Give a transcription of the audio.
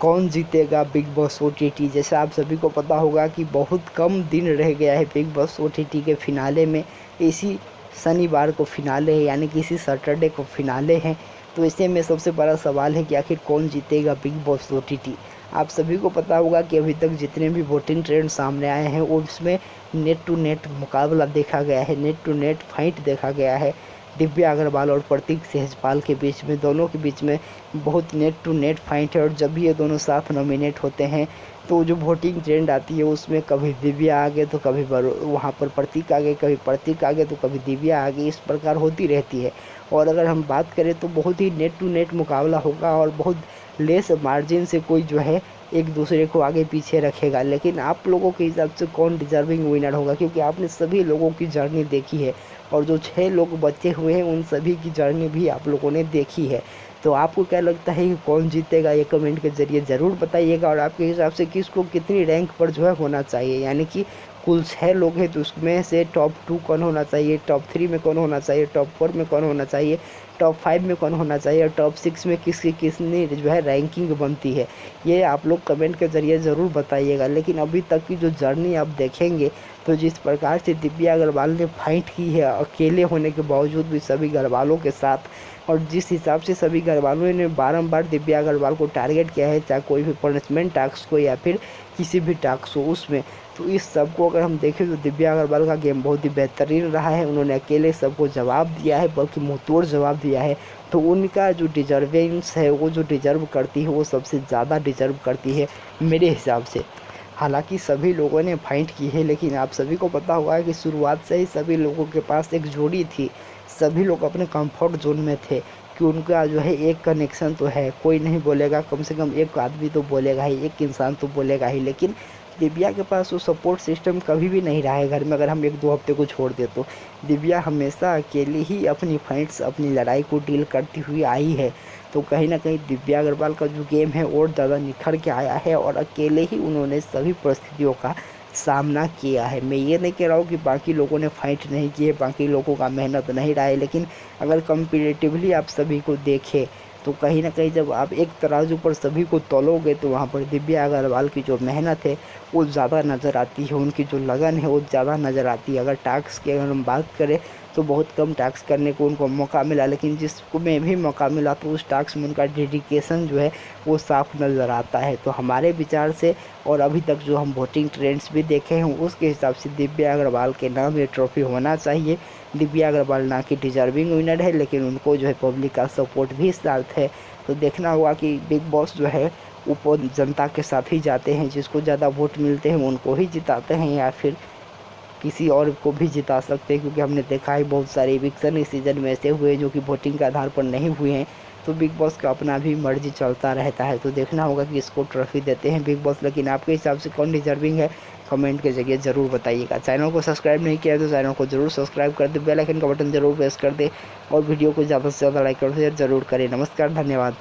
कौन जीतेगा big boss OTT. जैसा आप सभी को पता होगा कि बहुत कम दिन रह गया है बिग बॉस ओटीटी के फिनाले में। इसी शनिवार को फिनाले है, यानी कि इसी सैटरडे को फिनाले है। तो ऐसे में सबसे बड़ा सवाल है कि आखिर कौन जीतेगा बिग बॉस ओटीटी। आप सभी को पता होगा कि अभी तक जितने भी वोटिंग ट्रेंड सामने आए हैं वो उसमें नेट टू नेट मुकाबला देखा गया है, नेट टू नेट फाइट देखा गया है। दिव्या अग्रवाल और प्रतीक सेहजपाल के बीच में, दोनों के बीच में बहुत नेट टू नेट फाइट है। और जब भी ये दोनों साथ नॉमिनेट होते हैं तो जो वोटिंग ट्रेंड आती है उसमें कभी दिव्या आगे तो कभी वहाँ पर प्रतीक आगे, कभी प्रतीक आगे तो कभी दिव्या आगे, इस प्रकार होती रहती है। और अगर हम बात करें तो बहुत ही नेट टू नेट मुकाबला होगा और बहुत लेस मार्जिन से कोई जो है एक दूसरे को आगे पीछे रखेगा। लेकिन आप लोगों के हिसाब से कौन डिजर्विंग विनर होगा, क्योंकि आपने सभी लोगों की जर्नी देखी है और जो 6 लोग बचे हुए हैं उन सभी की जर्नी भी आप लोगों ने देखी है। तो आपको क्या लगता है कि कौन जीतेगा, ये कमेंट के ज़रिए ज़रूर बताइएगा। और आपके हिसाब से किसको कितनी रैंक पर जो है होना चाहिए, यानी कि कुल 6 लोग हैं तो उसमें से टॉप 2 कौन होना चाहिए, टॉप 3 में कौन होना चाहिए, टॉप 4 में कौन होना चाहिए, टॉप 5 में कौन होना चाहिए और टॉप 6 में किसकी कितनी जो है रैंकिंग बनती है, ये आप लोग कमेंट के ज़रिए ज़रूर बताइएगा। लेकिन अभी तक की जो जर्नी आप देखेंगे तो जिस प्रकार से दिव्या अग्रवाल ने फाइट की है अकेले होने के बावजूद भी सभी घरवालों के साथ, और जिस हिसाब से सभी घरवालों ने बारंबार दिव्या अग्रवाल को टारगेट किया है, चाहे कोई भी पनिशमेंट टास्क हो या फिर किसी भी टास्क हो उसमें, तो इस सब को अगर हम देखें तो दिव्या अग्रवाल का गेम बहुत ही बेहतरीन रहा है। उन्होंने अकेले सबको जवाब दिया है, बल्कि मुंहतोड़ जवाब दिया है। तो उनका जो डिजर्वेंस है, वो जो डिजर्व करती है वो सबसे ज़्यादा डिजर्व करती है मेरे हिसाब से। हालांकि सभी लोगों ने फाइट की है, लेकिन आप सभी को पता होगा कि शुरुआत से ही सभी लोगों के पास एक जोड़ी थी। सभी लोग अपने कंफर्ट जोन में थे कि उनका जो है एक कनेक्शन तो है, कोई नहीं बोलेगा, कम से कम एक आदमी तो बोलेगा ही, एक इंसान तो बोलेगा ही। लेकिन दिव्या के पास वो सपोर्ट सिस्टम कभी भी नहीं रहा है घर में। अगर हम 1-2 हफ्ते को छोड़ दे तो दिव्या हमेशा अकेली ही अपनी फाइट्स, अपनी लड़ाई को डील करती हुई आई है। तो कहीं ना कहीं दिव्या अग्रवाल का जो गेम है और ज़्यादा निखर के आया है और अकेले ही उन्होंने सभी परिस्थितियों का सामना किया है। मैं ये नहीं कह रहा हूँ कि बाकी लोगों ने फाइट नहीं की है, बाकी लोगों का मेहनत नहीं रहा है, लेकिन अगर कंपेरेटिवली आप सभी को देखें तो कहीं ना कहीं जब आप एक तराजू पर सभी को तोलोगे तो वहाँ पर दिव्या अग्रवाल की जो मेहनत है वो ज़्यादा नज़र आती है, उनकी जो लगन है वो ज़्यादा नज़र आती है। अगर टास्क की अगर हम बात करें तो बहुत कम टास्क करने को उनको मौका मिला, लेकिन जिसको में भी मौका मिला तो उस टास्क में उनका डेडिकेशन जो है वो साफ नज़र आता है। तो हमारे विचार से और अभी तक जो हम वोटिंग ट्रेंड्स भी देखे हैं उसके हिसाब से दिव्या अग्रवाल के नाम ये ट्रॉफी होना चाहिए। दिव्या अग्रवाल ना कि डिजर्विंग विनर है, लेकिन उनको जो है पब्लिक का सपोर्ट भी साथ है। तो देखना होगा कि बिग बॉस जो है वो जनता के साथ ही जाते हैं, जिसको ज़्यादा वोट मिलते हैं उनको ही जिताते हैं या फिर किसी और को भी जिता सकते हैं। क्योंकि हमने देखा है बहुत सारे इविक्शन इस सीज़न में ऐसे हुए जो कि वोटिंग के आधार पर नहीं हुए हैं। तो बिग बॉस का अपना भी मर्जी चलता रहता है। तो देखना होगा कि इसको ट्रॉफी देते हैं बिग बॉस। लेकिन आपके हिसाब से कौन डिजर्विंग है, कमेंट के जरिए ज़रूर बताइएगा। चैनल को सब्सक्राइब नहीं किया तो चैनल को ज़रूर सब्सक्राइब कर दे, बेल आइकन का बटन ज़रूर प्रेस कर दे और वीडियो को ज़्यादा से ज़्यादा लाइक और शेयर ज़रूर करें। नमस्कार, धन्यवाद।